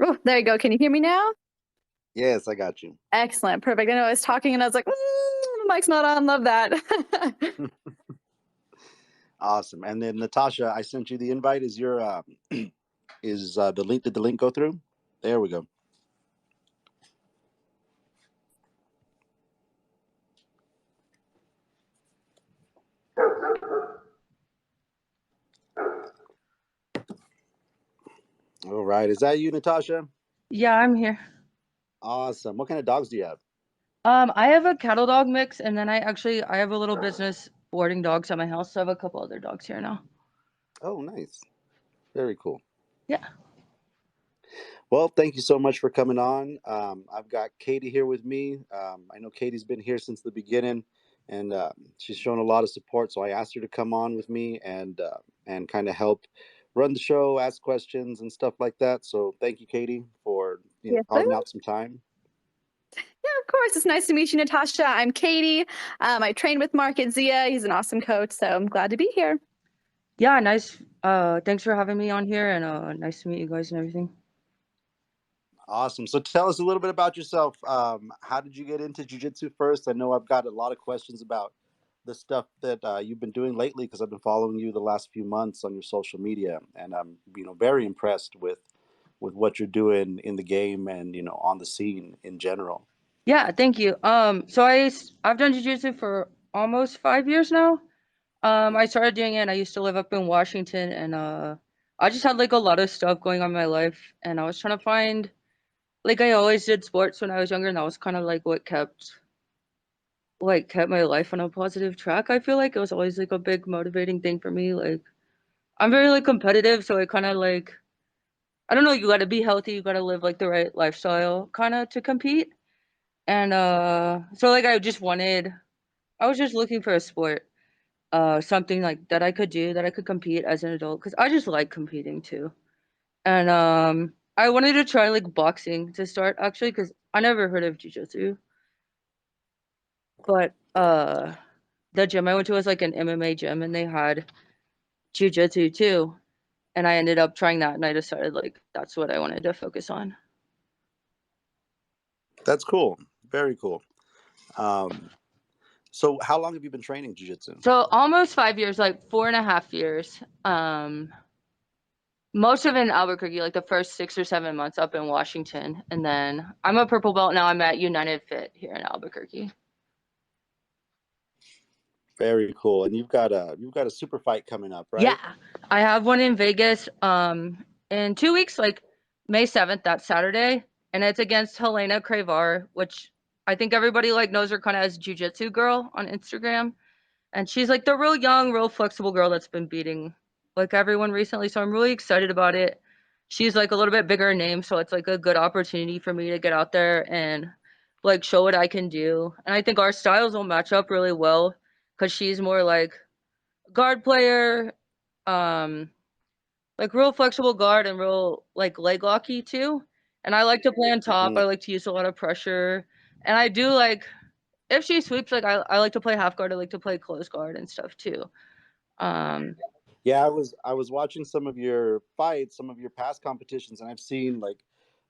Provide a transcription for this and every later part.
Oh, there you go. Can you hear me now? Yes, I got you. Excellent. Perfect. I know I was talking and I was like, the mic's not on. Love that. Awesome. And then Natasha, I sent you the invite. Is your is the link? Did the link go through? There we go. All right. Is that you, Natasha? Yeah, I'm here. Awesome. What kind of dogs do you have? I have a cattle dog mix, and then I have a little business boarding dogs at my house, so I have a couple other dogs here now. Oh, nice. Very cool. Yeah. Well, thank you so much for coming on. I've got Katy here with me. I know Katy's been here since the beginning, and she's shown a lot of support. So I asked her to come on with me and kind of help run the show, ask questions, and stuff like that. So thank you, Katy, for Yes, sir. carving out some time. Yeah, of course. It's nice to meet you, Natasha. I'm Katy. I train with Mark at Zia. He's an awesome coach, so I'm glad to be here. Yeah, nice. Thanks for having me on here, and nice to meet you guys and everything. Awesome. So tell us a little bit about yourself. How did you get into jujitsu first? I know I've got a lot of questions about the stuff that you've been doing lately because I've been following you the last few months on your social media, and I'm very impressed with what you're doing in the game and on the scene in general. Yeah, thank you. So I've done jiu-jitsu for almost 5 years now. I started doing it, and I used to live up in Washington, and I just had like a lot of stuff going on in my life, and I was trying to find like I always did sports when I was younger, and that was kind of like what kept my life on a positive track. I feel like it was always like a big motivating thing for me. Like I'm very like competitive, so it kind of like I don't know, you got to be healthy, you got to live like the right lifestyle kind of to compete. And so like I was just looking for a sport, something like that I could do, that I could compete as an adult cuz I just like competing too. And I wanted to try like boxing to start actually cuz I never heard of jiu-jitsu. But the gym I went to was like an MMA gym and they had jiu-jitsu too. And I ended up trying that and I decided like that's what I wanted to focus on. That's cool. Very cool. Um, so how long have you been training jujitsu? So almost 5 years, like 4.5 years. Most of it in Albuquerque, like the first 6 or 7 months up in Washington. And then I'm a purple belt now. I'm at United Fit here in Albuquerque. Very cool. And you've got a super fight coming up, right? Yeah. I have one in Vegas in 2 weeks, like May 7th, that Saturday. And it's against Helena Cravar, which I think everybody like knows her kind of as Jiu-Jitsu Girl on Instagram. And she's like the real young, real flexible girl that's been beating like everyone recently. So I'm really excited about it. She's like a little bit bigger name, so it's like a good opportunity for me to get out there and like show what I can do. And I think our styles will match up really well because she's more like guard player, um, like real flexible guard and real like leg locky too. And I like to play on top. Hmm. I like to use a lot of pressure. And I do like if she sweeps, like I like to play half guard. I like to play close guard and stuff too. Um, Yeah, I was watching some of your fights, some of your past competitions, and I've seen like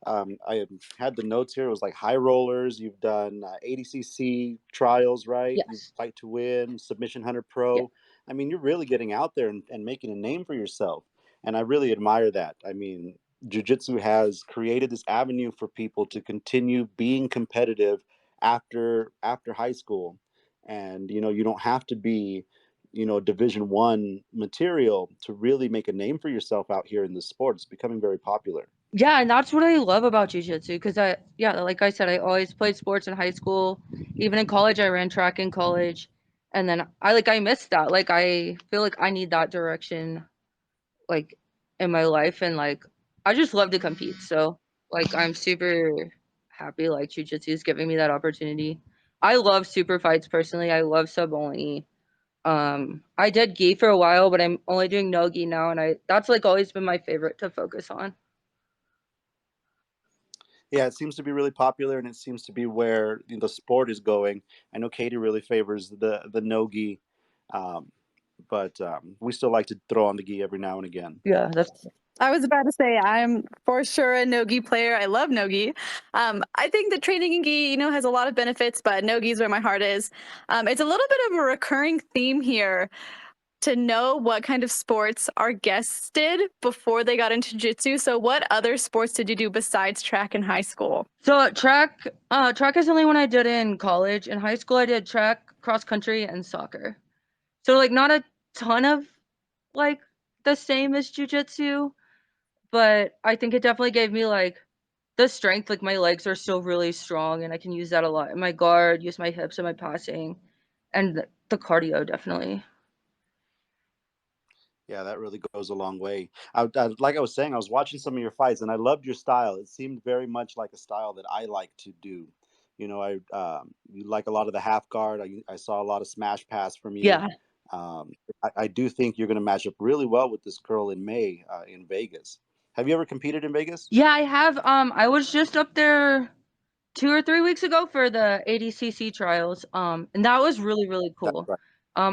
I had the notes here. It was like high rollers. You've done ADCC trials, right? You yes, fight to win, Submission Hunter yeah, Pro. I mean, you're really getting out there and making a name for yourself, and I really admire that. I mean, Jiu-Jitsu has created this avenue for people to continue being competitive after high school, and you don't have to be Division 1 material to really make a name for yourself out here in this sport. It's becoming very popular. yeah, and that's what I love about jujitsu because yeah, like I said, I always played sports in high school, even in college. I ran track in college, and then I missed that. Like I feel like I need that direction, like in my life, and like I just love to compete. So like I'm super happy like jujitsu is giving me that opportunity. I love super fights personally. I love sub only. I did gi for a while, but I'm only doing no gi now, and I that's like always been my favorite to focus on. Yeah, it seems to be really popular, and it seems to be where the sport is going. I know Katie really favors the no gi, um, but we still like to throw on the gi every now and again. Yeah, that's I was about to say I'm for sure a no-gi player. I love no-gi. I think that training in gi, has a lot of benefits, but no-gi is where my heart is. It's a little bit of a recurring theme here to know what kind of sports our guests did before they got into jiu-jitsu. So what other sports did you do besides track in high school? So track is the only one I did in college. In high school, I did track, cross country, and soccer. So like not a ton of like the same as jujitsu, but I think it definitely gave me like the strength. Like my legs are still really strong, and I can use that a lot in my guard, use my hips and my passing, and the cardio definitely. Yeah, that really goes a long way. Like I was saying, I was watching some of your fights, and I loved your style. It seemed very much like a style that I like to do. You like a lot of the half guard. I saw a lot of smash pass from you. Yeah. I do think you're going to match up really well with this girl in May in Vegas. Have you ever competed in Vegas? Yeah, I have. I was just up there 2 or 3 weeks ago for the ADCC trials. And that was really, really That's cool. right.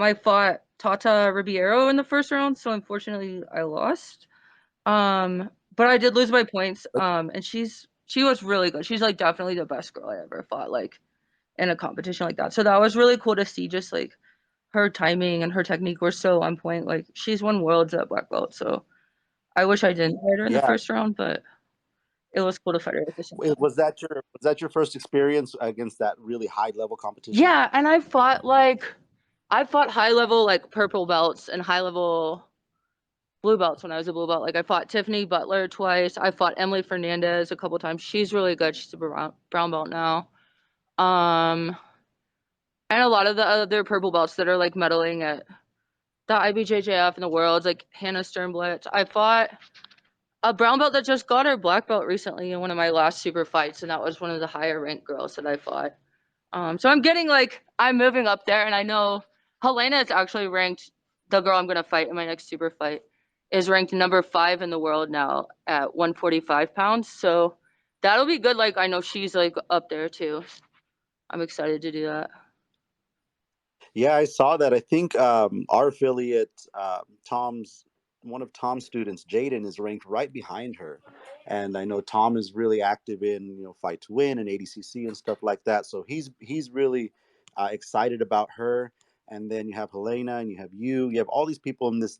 I fought Tata Ribeiro in the first round, so unfortunately I lost. But I did lose by points. And she was really good. She's like definitely the best girl I ever fought like in a competition like that. So that was really cool to see just like her timing and her technique were so on point. Like she's won worlds at black belt, so I wish I didn't fight her in the Yeah. first round, but it was cool to fight her at the same time. Was that your first experience against that really high level competition? Yeah, and I fought high level like purple belts and high level blue belts when I was a blue belt. Like I fought Tiffany Butler twice. I fought Emily Fernandez a couple times. She's really good. She's a brown belt now. Um, and a lot of the other purple belts that are like medaling at the IBJJF in the worlds, like Hannah Sternblitz. I fought a brown belt that just got her black belt recently in one of my last super fights, and that was one of the higher ranked girls that I fought. So I'm moving up there, and I know Helena is actually ranked. The girl I'm gonna fight in my next super fight is ranked number 5 in the world now at 145 pounds. So that'll be good. Like I know she's like up there too. I'm excited to do that. Yeah, I saw that. I think our affiliate, one of Tom's students, Jaden, is ranked right behind her, and I know Tom is really active in Fight to Win and ADCC and stuff like that. So he's really excited about her. And then you have Helena, and you have you. You have all these people in this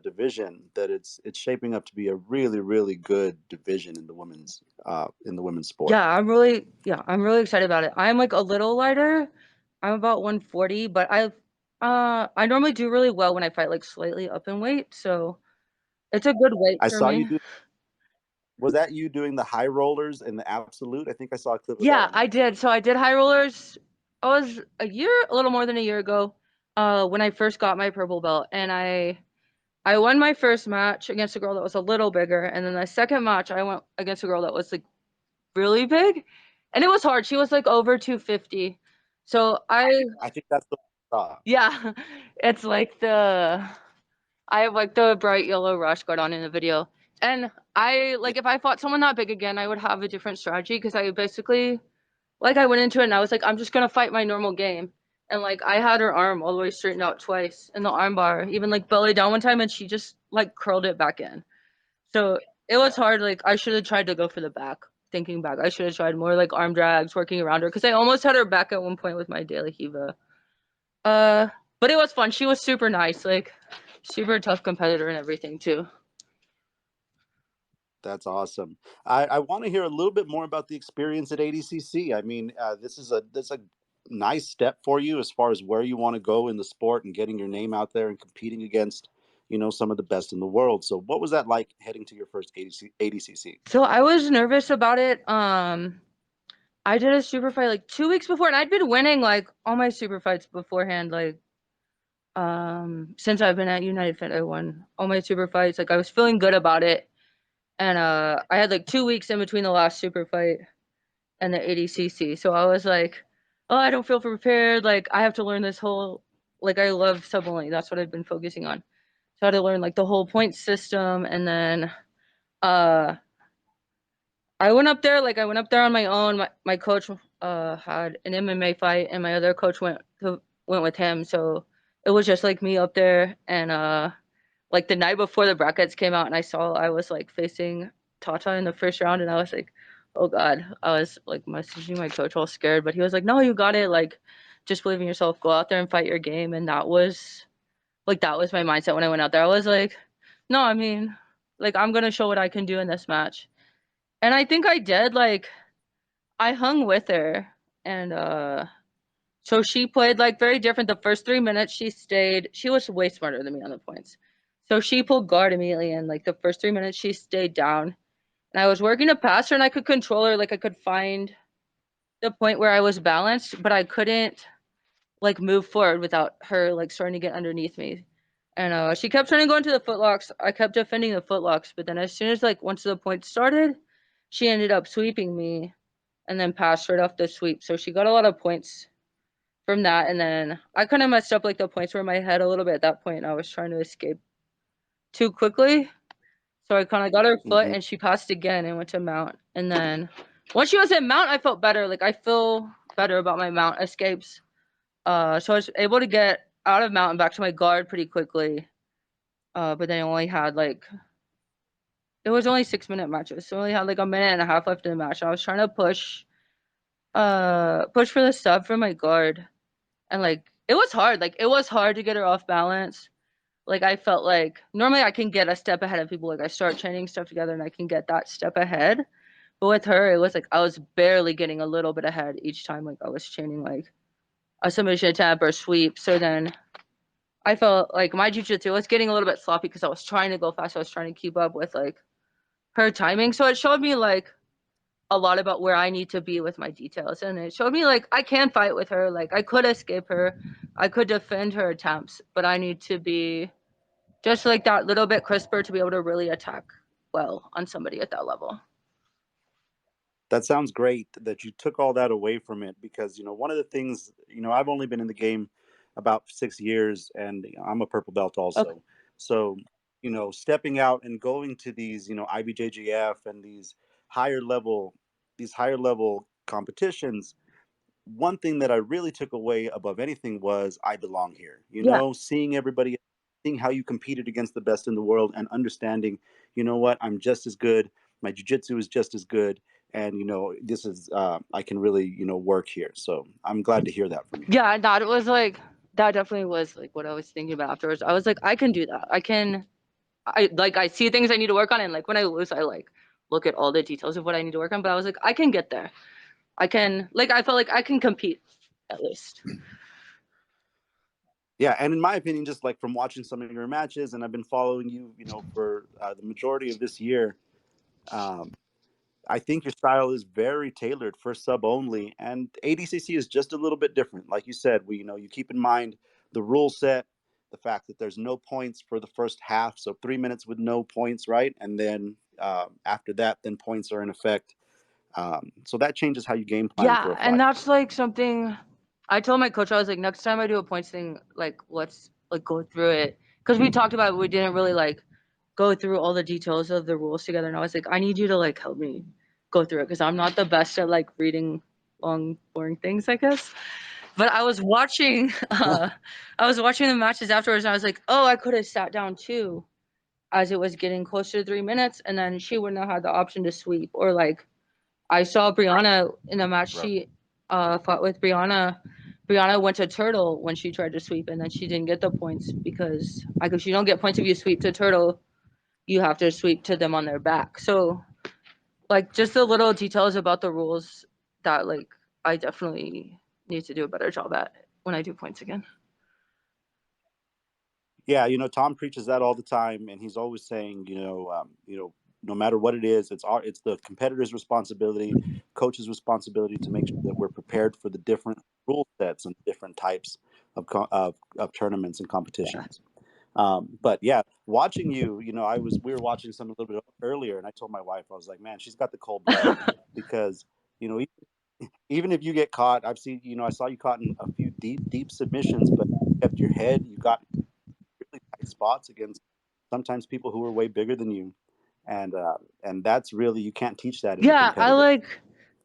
division that it's shaping up to be a really really good division in the women's sport. Yeah, I'm really excited about it. I'm like a little lighter. I'm about 140, but I normally do really well when I fight like slightly up in weight, so it's a good weight I for saw you me. do. Was that you doing the high rollers and the absolute? I think I saw a clip of that Yeah, on I YouTube. did. So I did high rollers. I was a little more than a year ago, when I first got my purple belt, and I won my first match against a girl that was a little bigger, and then the second match I went against a girl that was like really big, and it was hard. She was like over 250. So I think that's the one I saw. yeah, it's like I have like the bright yellow rash guard on in the video. And I Yeah. like if I fought someone that big again, I would have a different strategy because I basically like I went into it and I was like, I'm just gonna fight my normal game. And like I had her arm all the way straightened out twice in the arm bar, even like belly down one time, and she just like curled it back in. So it was hard. Like I should have tried to go for the back. Thinking back, I should have tried more like arm drags, working around her because I almost had her back at one point with my daily Hiva. Uh, but it was fun. She was super nice, like super tough competitor and everything too. That's awesome. I want to hear a little bit more about the experience at ADCC. I mean, this is a nice step for you as far as where you want to go in the sport and getting your name out there and competing against, some of the best in the world. So, what was that like heading to your first ADCC? So I was nervous about it. I did a super fight like 2 weeks before, and I'd been winning like all my super fights beforehand. Like since I've been at United Fit, I won all my super fights. Like I was feeling good about it, and I had like 2 weeks in between the last super fight and the ADCC. So I was like, oh, I don't feel prepared. Like I have to learn this whole like I love sub only. That's what I've been focusing on. So I had to learn like the whole point system, and then uh I went up there on my own. My coach had an MMA fight, and my other coach went with him. So it was just like me up there, and like the night before the brackets came out and I saw I was like facing Tata in the first round and I was like, oh God. I was like messaging my coach all scared, but he was like, no, you got it. Like, just believe in yourself. Go out there and fight your game. And that was my mindset when I went out there. I was like, no, I mean, like I'm gonna show what I can do in this match. And I think I did. Like I hung with her and so she played like very different. The first 3 minutes she was way smarter than me on the points. So she pulled guard immediately and like the first 3 minutes she stayed down. And I was working to pass her and I could control her, like I could find the point where I was balanced, but I couldn't like move forward without her like starting to get underneath me. And she kept trying to go into the footlocks. I kept defending the footlocks, but then as soon as like once the point started, she ended up sweeping me and then passed right off the sweep. So she got a lot of points from that. And then I kind of messed up like the points were in my head a little bit at that point. I was trying to escape too quickly. So I kind of got her foot Hmm. and she passed again and went to mount. And then once she was in mount, I felt better. Like I feel better about my mount escapes. So I was able to get out of mount and back to my guard pretty quickly. But then I only had like it was only 6 minute matches. So I only had like a minute and a half left in the match. I was trying to push for the sub for my guard. And like it was hard. Like it was hard to get her off balance. Like I felt like normally I can get a step ahead of people. Like I start training stuff together and I can get that step ahead. But with her, it was like I was barely getting a little bit ahead each time. Like I was chaining like a submission attempt or sweep. So then I felt like my jujitsu was getting a little bit sloppy because I was trying to go fast. I was trying to keep up with like her timing. So it showed me like a lot about where I need to be with my details. And it showed me like I can fight with her. Like I could escape her. I could defend her attempts, but I need to be just like that little bit crisper to be able to really attack well on somebody at that level. That sounds great that you took all that away from it, because one of the things, I've only been in the game about 6 years, and I'm a purple belt Okay. also. So stepping out and going to these IBJJF and these higher level competitions, one thing that I really took away above anything was I belong here. Yeah. Seeing everybody, seeing how you competed against the best in the world, and understanding, what, I'm just as good. My jujitsu is just as good, and this is I can really work here. So I'm glad to hear that from you. Yeah, that was like that definitely was like what I was thinking about afterwards. I was like, I can do that. I see things I need to work on and like when I lose, I like look at all the details of what I need to work on. But I was like, I can get there. I felt like I can compete at least. Yeah, and in my opinion, just like from watching some of your matches, and I've been following you, for the majority of this year. Um, I think your style is very tailored for sub only, and ADCC is just a little bit different. Like you said, you keep in mind the rule set, the fact that there's no points for the first half, so 3 minutes with no points, right? And then after that, then points are in effect. So that changes how you game plan for Yeah, a and fight. that's like something I told my coach. I was like, next time I do a points thing, like let's like go through it because we talked about it, we didn't really like go through all the details of the rules together. And I was like, I need you to like help me go through it because I'm not the best at like reading long, boring things, I guess. But I was watching the matches afterwards, and I was like, oh, I could have sat down too, as it was getting closer to 3 minutes, and then she wouldn't have had the option to sweep or like I saw Brianna in a match Right. she fought with Brianna. Brianna went to turtle when she tried to sweep, and then she didn't get the points because I guess you don't get points if you sweep to turtle. You have to sweep to them on their back. So, like, just the little details about the rules that, like, I definitely need to do a better job at when I do points again. Yeah, Tom preaches that all the time, and he's always saying, no matter what it is, it's the competitor's responsibility, coach's responsibility to make sure that we're prepared for the different rule sets and different types of tournaments and Yeah. competitions. But yeah, watching you, we were watching some a little bit earlier, and I told my wife, I was like, man, she's got the cold blood, because even if you get caught, I saw you caught in a few deep submissions, but you kept your head, you got really tight spots against sometimes people who are way bigger than you, and that's really, you can't teach that in a Yeah, competitor.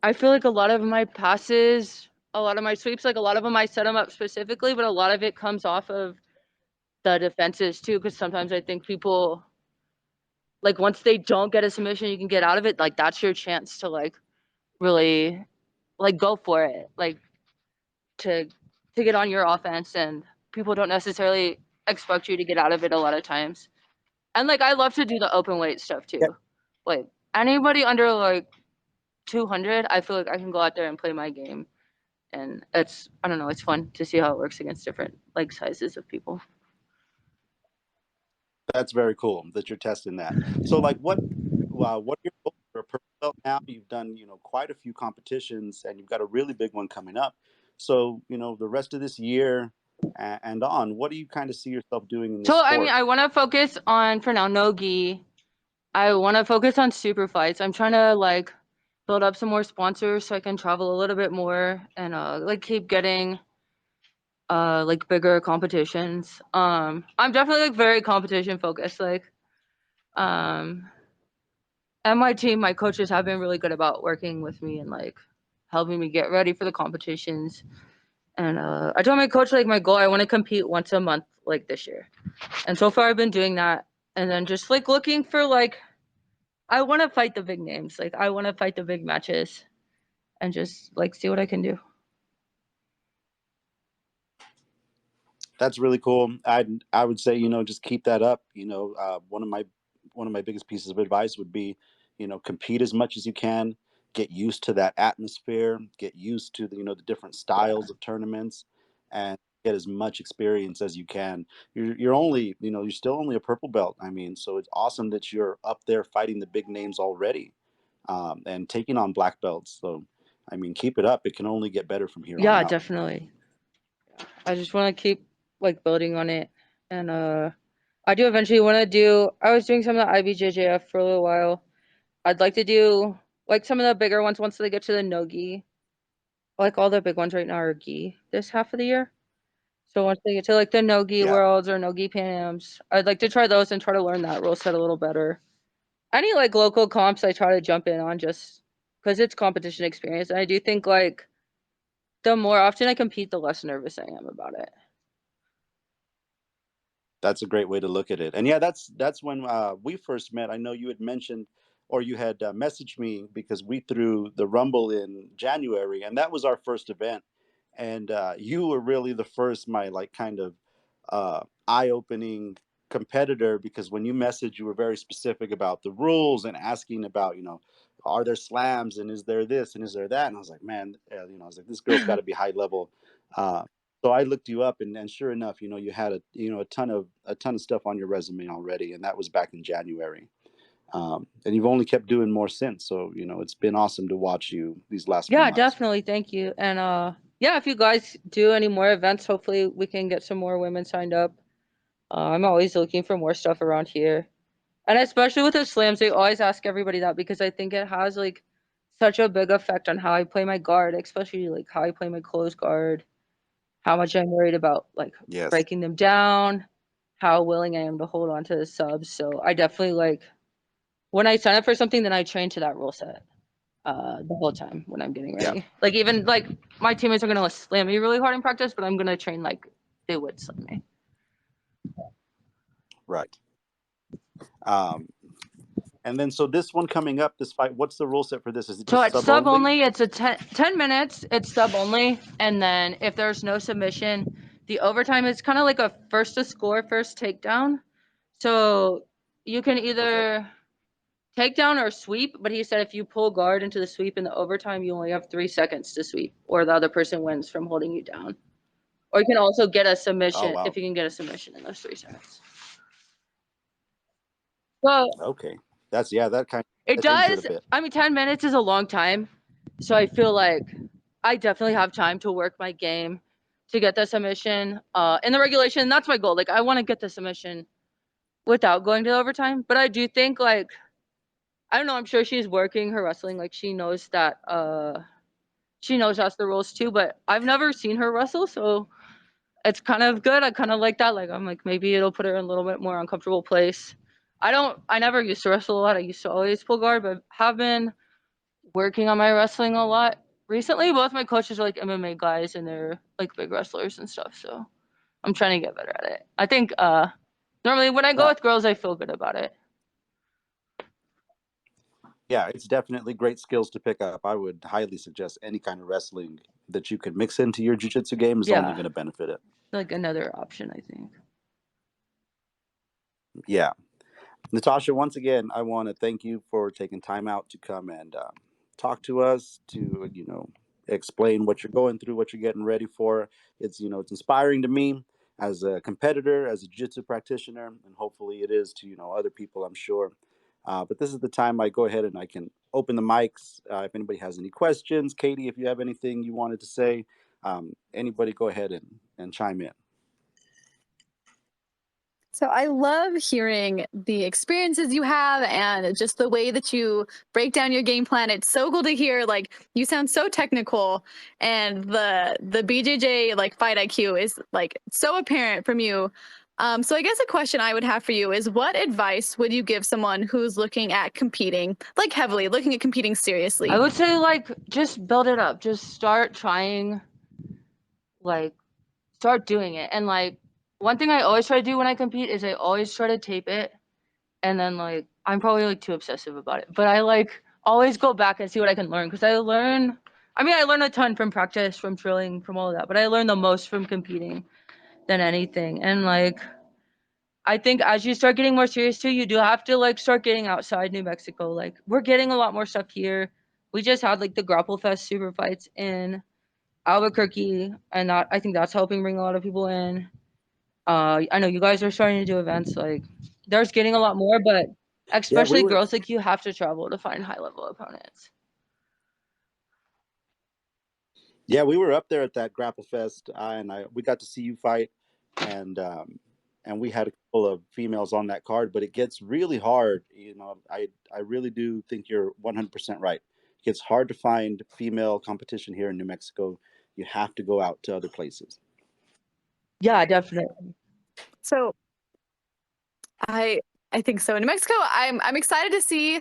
I feel like a lot of my passes, a lot of my sweeps, like a lot of them I set them up specifically, but a lot of it comes off of the defenses too, because sometimes I think people, like, once they don't get a submission, you can get out of it. Like, that's your chance to like really like go for it, like to get on your offense, and people don't necessarily expect you to get out of it a lot of times. And like I love to do the open weight stuff Yeah, too. Like anybody under like 200, I feel like I can go out there and play my game, and it's, I don't know, it's fun to see how it works against different like sizes of people. that's very cool that you're testing that. So, like, what are your goals for a purple belt now? You've done, quite a few competitions, and you've got a really big one coming up. So, the rest of this year and on, what do you kind of see yourself doing in this So I mean, sport? I want to focus on, for now, no gi. I want to focus on super fights. I'm trying to like build up some more sponsors so I can travel a little bit more and like keep getting like bigger competitions. I'm definitely like very competition focused. Like um and my team, my coaches have been really good about working with me and like helping me get ready for the competitions. And I told my coach like my goal, I want to compete once a month like this year. And so far I've been doing that. And then just like looking for like, I want to fight the big names. Like I want to fight the big matches and just like see what I can do. That's really cool. I would say, just keep that up. One of my biggest pieces of advice would be, compete as much as you can, get used to that atmosphere, get used to the different Yeah. styles of tournaments, and get as much experience as you can. You're only, you're still only a purple belt. I mean, so it's awesome that you're up there fighting the big names already, and taking on black belts. So, I mean, keep it up. It can only get better from here on Yeah, out. definitely. I just want to keep like building on it. And I do eventually want to do, I was doing some of the IBJJF for a little while. I'd like to do like some of the bigger ones once they get to the no-gi. Like all the big ones right now are gi this half of the year. So once they get to like the no-gi Yeah. worlds or no-gi Pans, I'd like to try those and try to learn that rule set a little better. Any like local comps I try to jump in on just because it's competition experience. And I do think like the more often I compete, the less nervous I am about it. That's a great way to look at it. And yeah, that's when we first met. I know you had mentioned, or you had messaged me because we threw the Rumble in January, and that was our first event. And you were really the first, my like kind of eye-opening competitor, because when you messaged, you were very specific about the rules and asking about, are there slams and is there this and is there that? And I was like, man, I was like, this girl's got to be high level. Uh, so I looked you up, and sure enough, you had a ton of stuff on your resume already, and that was back in January. And you've only kept doing more since. So it's been awesome to watch you these last few Yeah, months. definitely. Thank you. And yeah, if you guys do any more events, hopefully we can get some more women signed up. I'm always looking for more stuff around here. And especially with the slams, they always ask everybody that because I think it has like such a big effect on how I play my guard, especially like how I play my close guard, how much I'm worried about like Yes. breaking them down, how willing I am to hold on to the subs. So I definitely like when I sign up for something, then I train to that rule set the whole time when I'm getting Yeah. ready. Like even like my teammates are gonna slam me really hard in practice, but I'm gonna train like they would slam me. Right. Um, and then so this one coming up, this fight, what's the rule set for this? Is it So just it's sub sub only? only. It's a 10 minutes. It's sub only. And then if there's no submission, the overtime is kind of like a first to score, first takedown. So you can Okay. either takedown or sweep. But he said if you pull guard into the sweep in the overtime, you only have 3 seconds to sweep, or the other person wins from holding you down. Or you can also get a Oh submission if wow. you can get a submission in those 3 seconds. Well, Okay. That's yeah. it That changes it a does. bit. I mean, 10 minutes is a long time. So I feel like I definitely have time to work my game to get the submission in the regulation. That's my goal. Like, I want to get the submission without going to overtime. But I do think, like, I don't know. I'm sure she's working her wrestling. Like, she knows that, she knows that's the rules too. But I've never seen her wrestle. So it's kind of good. I kind of like that. Like, I'm like, maybe it'll put her in a little bit more uncomfortable place. I never used to wrestle a lot. I used to always pull guard, but have been working on my wrestling a lot recently. Both my coaches are like MMA guys and they're like big wrestlers and stuff. So I'm trying to get better at it. I think normally when I go Yeah. with girls, I feel good about it. Yeah, it's definitely great skills to pick up. I would highly suggest any kind of wrestling that you could mix into your jiu-jitsu game is only Yeah, going to benefit it. like another option, I think. Yeah. Natasha, once again, I want to thank you for taking time out to come and talk to us, to, explain what you're going through, what you're getting ready for. It's inspiring to me as a competitor, as a jiu-jitsu practitioner, and hopefully it is to, other people, I'm sure. But this is the time I go ahead and I can open the mics. If anybody has any questions, Katy, if you have anything you wanted to say, anybody go ahead and chime in. So I love hearing the experiences you have and just the way that you break down your game plan. It's so cool to hear. Like you sound so technical, and the BJJ like fight IQ is like so apparent from you. So I guess a question I would have for you is, what advice would you give someone who's looking at competing, like heavily looking at competing I seriously? would say like just build it up. Just start trying, like start doing it. And like one thing I always try to do when I compete is I always try to tape it. And then like I'm probably like too obsessive about it, but I like always go back and see what I can learn, because I learn a ton from practice, from drilling, from all of that, but I learn the most from competing than anything. And like I think as you start getting more serious too, you do have to like start getting outside New Mexico. Like we're getting a lot more stuff here. We just had like the Grapple Fest super fights in Albuquerque, and that I think that's helping bring a lot of people in. I know you guys are starting to do events. Like there's getting a lot more, but Yeah, we especially were girls, like you have to travel to find high level opponents. Yeah, we were up there at that Grapple Fest, and we got to see you fight, and we had a couple of females on that card. But it gets really hard. I really do think you're 100% right. It gets hard to find female competition here in New Mexico. You have to go out to other places. Yeah, definitely. So I I think so. In New Mexico, I'm excited to see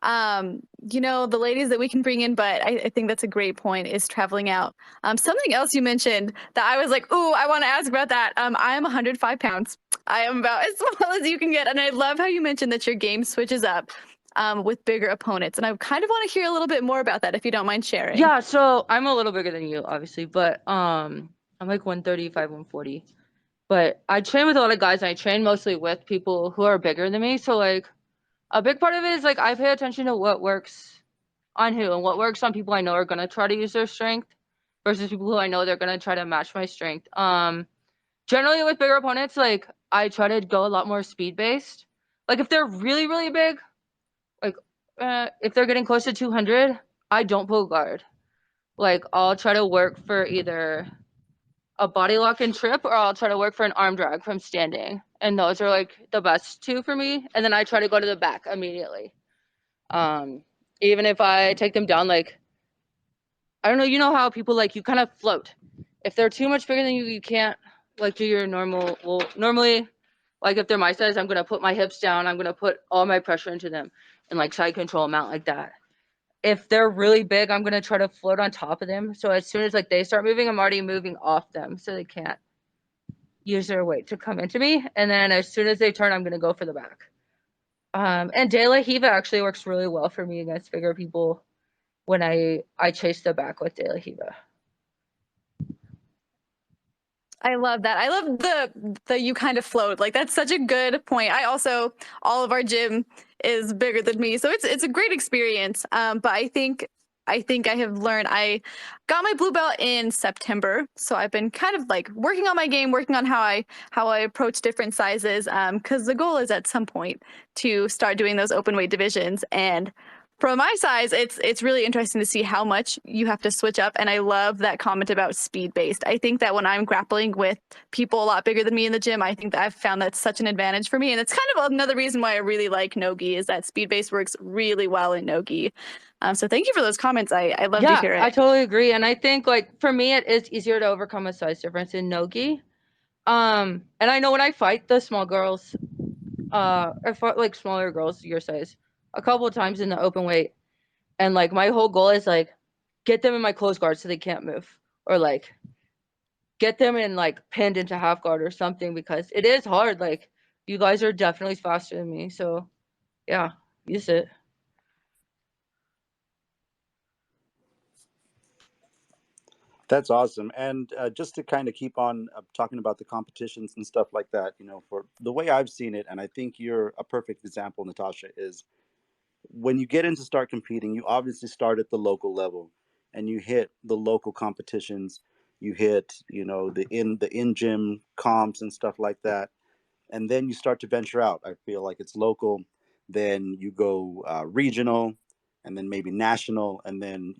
the ladies that we can bring in, but I think that's a great point, is traveling out. Something else you mentioned that I was like, ooh, I want to ask about that. I am 105 pounds. I am about as small as you can get. And I love how you mentioned that your game switches up with bigger opponents. And I kind of want to hear a little bit more about that, if you don't mind sharing. Yeah, so I'm a little bigger than you, obviously, but I'm like 135, 140. But I train with a lot of guys, and I train mostly with people who are bigger than me. So like a big part of it is like I pay attention to what works on who, and what works on people I know are gonna try to use their strength versus people who I know they're gonna try to match my strength. Generally with bigger opponents, like I try to go a lot more speed based. Like if they're really, really big, like if they're getting close to 200, I don't pull guard. Like I'll try to work for either a body lock and trip, or I'll try to work for an arm drag from standing. And those are like the best two for me. And then I try to go to the back immediately. Um, Even if I take them down, like I don't know, you know how people like you kind of float. If they're too much bigger than you, you can't like do your normal. Well, normally, like if they're my size, I'm gonna put my hips down. I'm gonna put all my pressure into them and like side control them out like that. If they're really big, I'm gonna try to float on top of them. So as soon as like they start moving, I'm already moving off them, so they can't use their weight to come into me. And then as soon as they turn, I'm gonna go for the back. And De La Hiva actually works really well for me against bigger people when I chase the back with De La Hiva. I love that. I love the you kind of float. Like that's such a good point. I also, all of our gym is bigger than me, so it's a great experience. But I think I have learned. I got my blue belt in September, so I've been kind of like working on my game, working on how I approach different sizes. Because the goal is at some point to start doing those open weight divisions. And from my size, it's really interesting to see how much you have to switch up. And I love that comment about speed based. I think that when I'm grappling with people a lot bigger than me in the gym, I think that I've found that's such an advantage for me. And it's kind of another reason why I really like Nogi, is that speed based works really well in Nogi. So thank you for those comments. I love to Yeah, hear I it. totally agree. And I think like for me, it is easier to overcome a size difference in Nogi. And I know when I fight the small girls, I fought like smaller girls your size a couple of times in the open weight, and like my whole goal is like get them in my close guard so they can't move, or like get them in like pinned into half guard or something, because it is hard. Like, you guys are definitely faster than me. So yeah, use it. That's awesome. And just to kind of keep on talking about the competitions and stuff like that, for the way I've seen it, and I think you're a perfect example, Natasha, is when you get into start competing, you obviously start at the local level and you hit the local competitions, you hit, the in gym comps and stuff like that, and then you start to venture out. I feel like it's local, then you go regional, and then maybe national, and then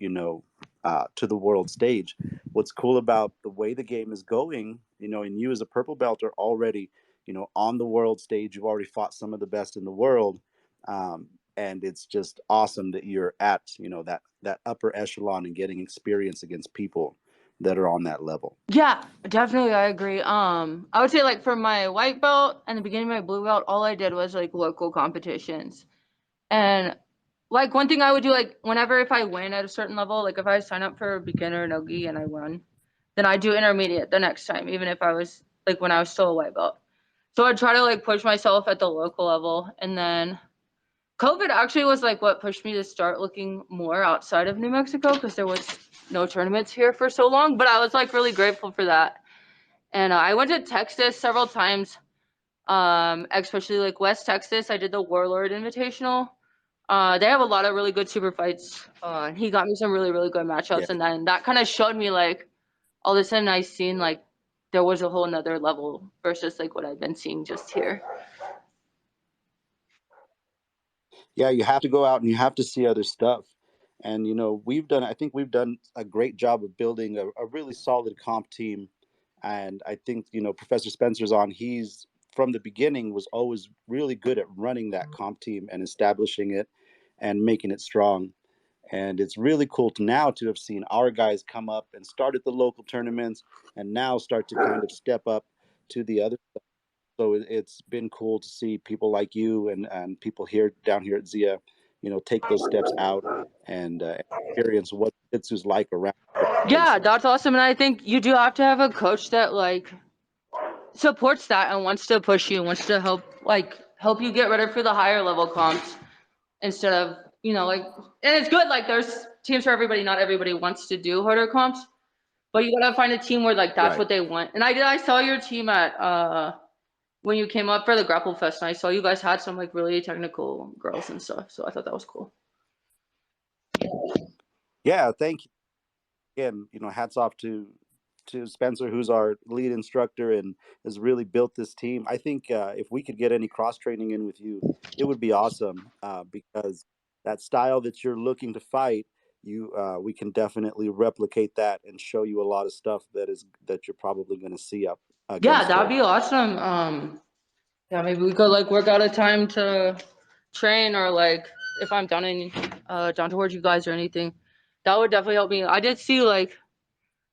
to the world stage. What's cool about the way the game is going, and you as a purple belt are already, on the world stage. You've already fought some of the best in the world, and it's just awesome that you're at that upper echelon and getting experience against people that are on that level. Yeah, definitely, I agree. I would say like for my white belt and the beginning of my blue belt, all I did was like local competitions. And like one thing I would do, like whenever if I win at a certain level, like if I sign up for beginner nogi and I won, then I do intermediate the next time, even if I was like when I was still a white belt. So I'd try to like push myself at the local level. And then COVID actually was like what pushed me to start looking more outside of New Mexico, because there was no tournaments here for so long. But I was like really grateful for that. And I went to Texas several times, especially like West Texas. I did the Warlord Invitational. They have a lot of really good super fights. He got me some really, really good Yeah. matchups. And then that kind of showed me like all of a sudden I seen like there was a whole nother level versus like what I've been seeing just here. Yeah, you have to go out and you have to see other stuff. And I think we've done a great job of building a really solid comp team. And I think Professor Spencer's on. He's from the beginning was always really good at running that comp team and establishing it and making it strong. And it's really cool to have seen our guys come up and start at the local tournaments and now start to kind of step up to the other. So it's been cool to see people like you and people here down here at Zia, take those steps out and experience what Jitsu's like around different Yeah, places. that's awesome. And I think you do have to have a coach that like supports that and wants to push you, wants to help you get ready for the higher level comps instead of, like, and it's good, like there's teams for everybody. Not everybody wants to do harder comps, but you gotta find a team where like that's Right. what they want. And I saw your team at when you came up for the Grapple Fest, and I saw you guys had some like really technical girls and stuff. So I thought that was cool. Yeah. Thank you. Again, hats off to Spencer, who's our lead instructor and has really built this team. I think if we could get any cross training in with you, it would be awesome because that style that you're looking to fight, we can definitely replicate that and show you a lot of stuff that you're probably going to see up Yeah, against that'd her. be awesome. Yeah, maybe we could like work out a time to train, or like if I'm down towards you guys or anything, that would definitely help me. I did see like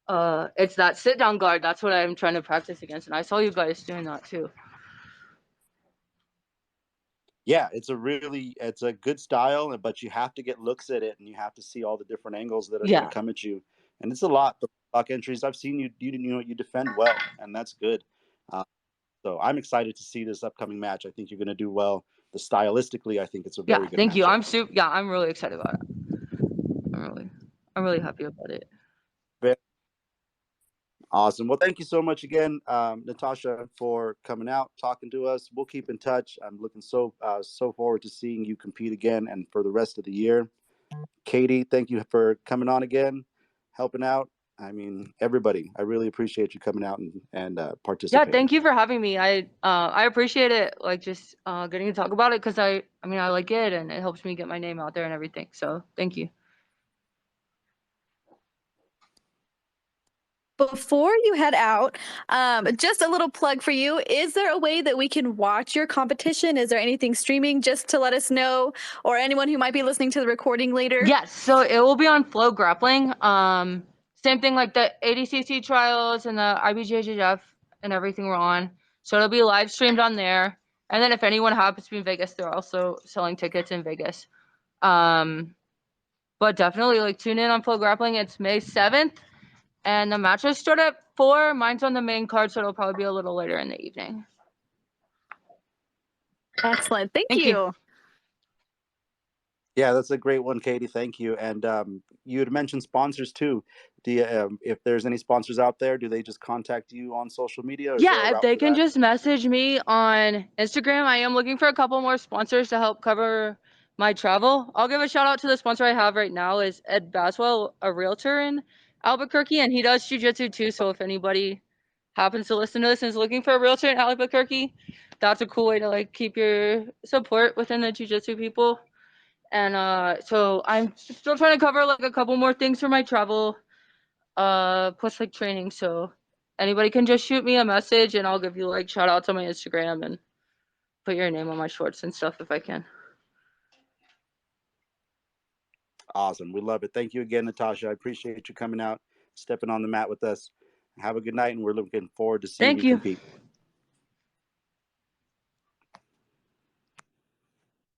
it's that sit down guard. That's what I'm trying to practice against, and I saw you guys doing that too. Yeah, it's a good style, but you have to get looks at it and you have to see all the different angles that are going to Yeah, come at you. And it's a lot. The block entries I've seen you defend well, and that's good. Uh, so I'm excited to see this upcoming match. I think you're going to do well. The stylistically, I think it's a yeah. very good Thank you. matchup. I'm really excited about it. I'm really happy about it. Very awesome. Well, thank you so much again, Natasha, for coming out, talking to us. We'll keep in touch. I'm looking so forward to seeing you compete again and for the rest of the year. Katy, thank you for coming on again, helping out. I mean, everybody, I really appreciate you coming out and Yeah, participating. thank you for having me. I appreciate it. Like just getting to talk about it, because I mean I like it and it helps me get my name out there and everything. So thank you. Before you head out, just a little plug for you. Is there a way that we can watch your competition? Is there anything streaming just to let us know, or anyone who might be listening to the recording later? Yes, so it will be on Flow Grappling. Same thing like the ADCC trials and the IBJJF and everything we're on. So it'll be live streamed on there. And then if anyone happens to be in Vegas, they're also selling tickets in Vegas. But definitely like tune in on Flow Grappling. It's May 7th, and the matches start at 4. Mine's on the main card, so it'll probably be a little later in the evening. Excellent. Thank Thank you. Yeah, that's a great one, Katie. Thank you. And you had mentioned sponsors too. Do you, if there's any sponsors out there, do they just contact you on social media? Or is there a Yeah, if route they for can that? just message me on Instagram. I am looking for a couple more sponsors to help cover my travel. I'll give a shout out to the sponsor I have right now is Ed Baswell, a realtor in Albuquerque, and he does jiu-jitsu too. So if anybody happens to listen to this and is looking for a realtor in Albuquerque, that's a cool way to like keep your support within the jiu-jitsu people. And so I'm still trying to cover like a couple more things for my travel, plus like training. So anybody can just shoot me a message and I'll give you like shout outs on my Instagram and put your name on my shorts and stuff if I can. Awesome. We love it. Thank you again, Natasha. I appreciate you coming out, stepping on the mat with us. Have a good night, and we're looking forward to seeing Thank you you. compete.